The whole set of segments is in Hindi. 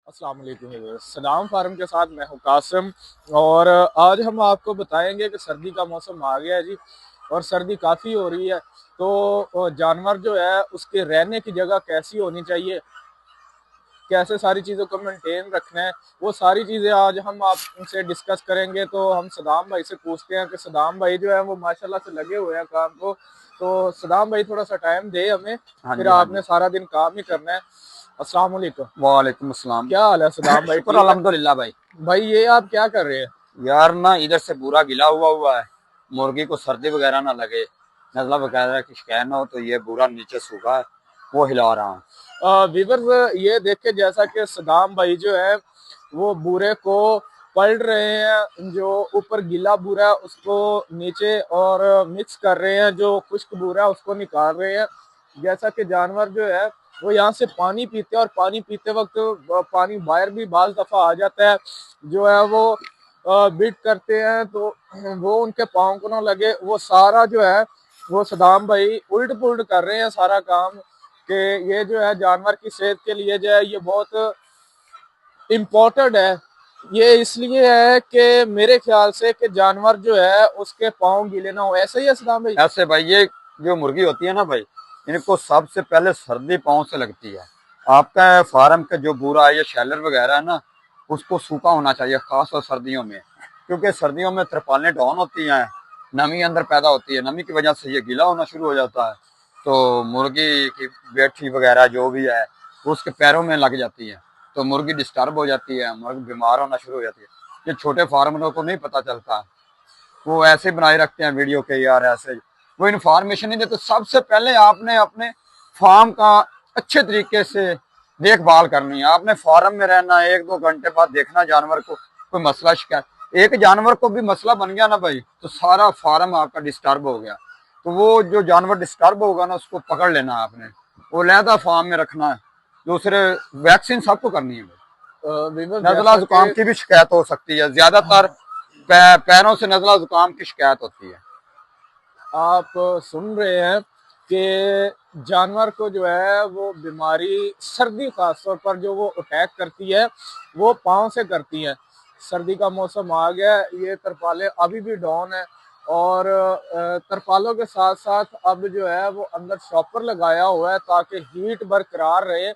अस्सलाम वालेकुम। सलाम फार्म के साथ मैं हूं कासिम। और आज हम आपको बताएंगे कि सर्दी का मौसम आ गया है जी, और सर्दी काफ़ी हो रही है। तो जानवर जो है उसके रहने की जगह कैसी होनी चाहिए, कैसे सारी चीज़ों को मेंटेन रखना है, वो सारी चीज़ें आज हम आपसे डिस्कस करेंगे। तो हम सदाम भाई से पूछते हैं कि सदाम भाई जो है वो माशाल्लाह से लगे हुए हैं काम को। तो सदाम भाई थोड़ा सा टाइम दे हमें, हाँ फिर जी, हाँ जी। आपने सारा दिन काम ही करना है। अस्सलाम वालेकुम। वालेकुम अस्सलाम। क्या हाल है सदाम भाई, शुक्र ठीक है? अल्हम्दुलिल्लाह भाई। भाई ये आप क्या कर रहे हैं? यार ना इधर से पूरा गिला हुआ है। मुर्गी को सर्दी वगैरह ना लगे, नजला वगैरह की शिकायत ना हो, तो ये पूरा नीचे सूखा है, वो हिला रहा हूँ। व्यूअर्स ये देखे जैसा कि सदाम भाई जो है वो बूरे को पलट रहे हैं, जो ऊपर गीला बूरा है उसको नीचे और मिक्स कर रहे हैं, जो खुश्क बूरा है उसको निकाल रहे हैं। जैसा कि जानवर जो है वो यहाँ से पानी पीते हैं, और पानी पीते वक्त पानी बाहर भी बाज दफा आ जाता है, जो है वो बीट करते हैं, तो वो उनके पाँव को ना लगे। वो सारा जो है वो सदाम भाई उल्ट पुल्ट कर रहे हैं सारा काम, कि ये जो है जानवर की सेहत के लिए जो है ये बहुत इम्पोर्टेंट है। ये इसलिए है कि मेरे ख्याल से कि जानवर जो है उसके पाँव गीले ना हो। ऐसा ही है सदाम भाई? ऐसे भाई, ये जो मुर्गी होती है ना भाई, इनको सबसे पहले सर्दी पाँव से लगती है। आपका फार्म का जो बूरा है, ये शैलर वगैरह है ना, उसको सूखा होना चाहिए, खास और सर्दियों में, क्योंकि सर्दियों में तिरपालें डाउन होती हैं, नमी अंदर पैदा होती है, नमी की वजह से ये गीला होना शुरू हो जाता है। तो मुर्गी की बेठी वगैरह जो भी है वो उसके पैरों में लग जाती है, तो मुर्गी डिस्टर्ब हो जाती है, मुर्गी बीमार होना शुरू हो जाती है। ये छोटे फार्मरों को नहीं पता चलता, वो ऐसे बनाए रखते हैं वीडियो के, यार ऐसे वो इन्फॉर्मेशन नहीं देते। सबसे पहले आपने अपने फार्म का अच्छे तरीके से देखभाल करनी है। आपने फार्म में रहना है, 1-2 घंटे बाद देखना जानवर को कोई मसला शिकायत। एक जानवर को भी मसला बन गया ना भाई, तो सारा फार्म आपका डिस्टर्ब हो गया। तो वो जो जानवर डिस्टर्ब होगा ना, उसको पकड़ लेना है आपने, वो लहदा फार्म में रखना है। दूसरे वैक्सीन सबको करनी है। नजला जैसा जुकाम कि की भी शिकायत हो सकती है, ज्यादातर पैरों से नजला जुकाम की शिकायत होती है। आप सुन रहे हैं कि जानवर को जो है वो बीमारी सर्दी खास तौर पर जो वो अटैक करती है वो पाँव से करती है। सर्दी का मौसम आ गया है, ये तरपालें अभी भी डाउन है, और तरपालों के साथ साथ अब जो है वो अंदर शॉपर लगाया हुआ है ताकि हीट बरकरार रहे।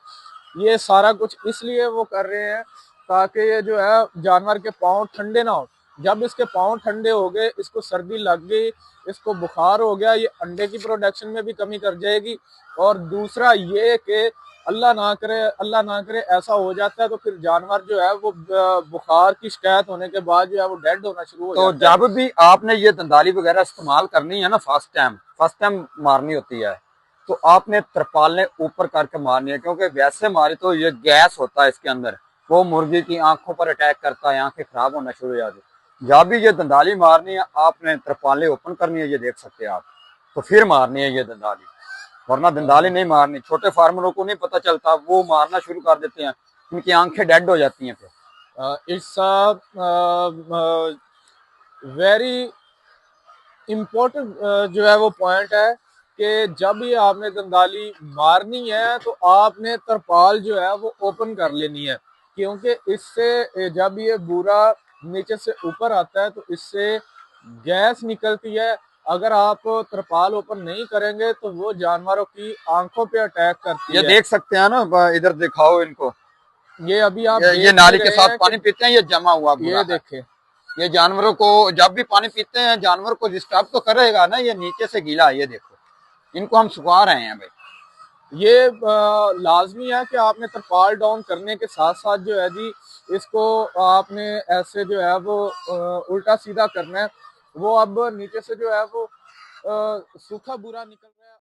ये सारा कुछ इसलिए वो कर रहे हैं ताकि ये जो है जानवर के पाँव ठंडे ना हो। जब इसके पाँव ठंडे हो गए, इसको सर्दी लग गई, इसको बुखार हो गया, ये अंडे की प्रोडक्शन में भी कमी कर जाएगी। और दूसरा ये कि अल्लाह ना करे ऐसा हो जाता है तो फिर जानवर जो है वो बुखार की शिकायत होने के बाद जो है वो डेड होना शुरू हो तो जाता है। जब भी आपने ये दंदाली वगैरह इस्तेमाल करनी है ना, फर्स्ट टाइम मारनी होती है, तो आपने तरपालें ऊपर करके मारनी है, क्योंकि वैसे मारी तो ये गैस होता है इसके अंदर, वो मुर्गी की आंखों पर अटैक करता है, आंखें खराब होना शुरू हो जाती है। जब भी ये दंदाली मारनी है, आपने तरपालें ओपन करनी है, ये देख सकते हैं आप, तो फिर मारनी है ये दंदाली, वरना दंदाली नहीं मारनी। छोटे फार्मरों को नहीं पता चलता, वो मारना शुरू कर देते हैं, उनकी आंखें डेड हो जाती हैं फिर। इट्स वेरी इम्पोर्टेंट जो है वो पॉइंट है कि जब ये आपने दंदाली मारनी है तो आपने तरपाल जो है वो ओपन कर लेनी है, क्योंकि इससे जब ये बूरा नीचे से ऊपर आता है तो इससे गैस निकलती है। अगर आप तरपाल ओपन नहीं करेंगे तो वो जानवरों की आंखों पे अटैक करती ये है। देख सकते हैं ना, इधर दिखाओ इनको, ये अभी आप ये देख ही नाली के रहे साथ हैं कि पानी पीते हैं, ये जमा हुआ बुरा ये है। देखें। ये जानवरों को जब भी पानी पीते हैं, जानवर को डिस्टर्ब तो करेगा ना, ये नीचे से गीला है, ये देखो, इनको हम सुखा रहे हैं भाई। ये लाजमी है कि आपने तरपाल डाउन करने के साथ साथ जो है जी इसको आपने ऐसे जो है वो उल्टा सीधा करना है। वो अब नीचे से जो है वो सूखा बुरा निकल रहा है।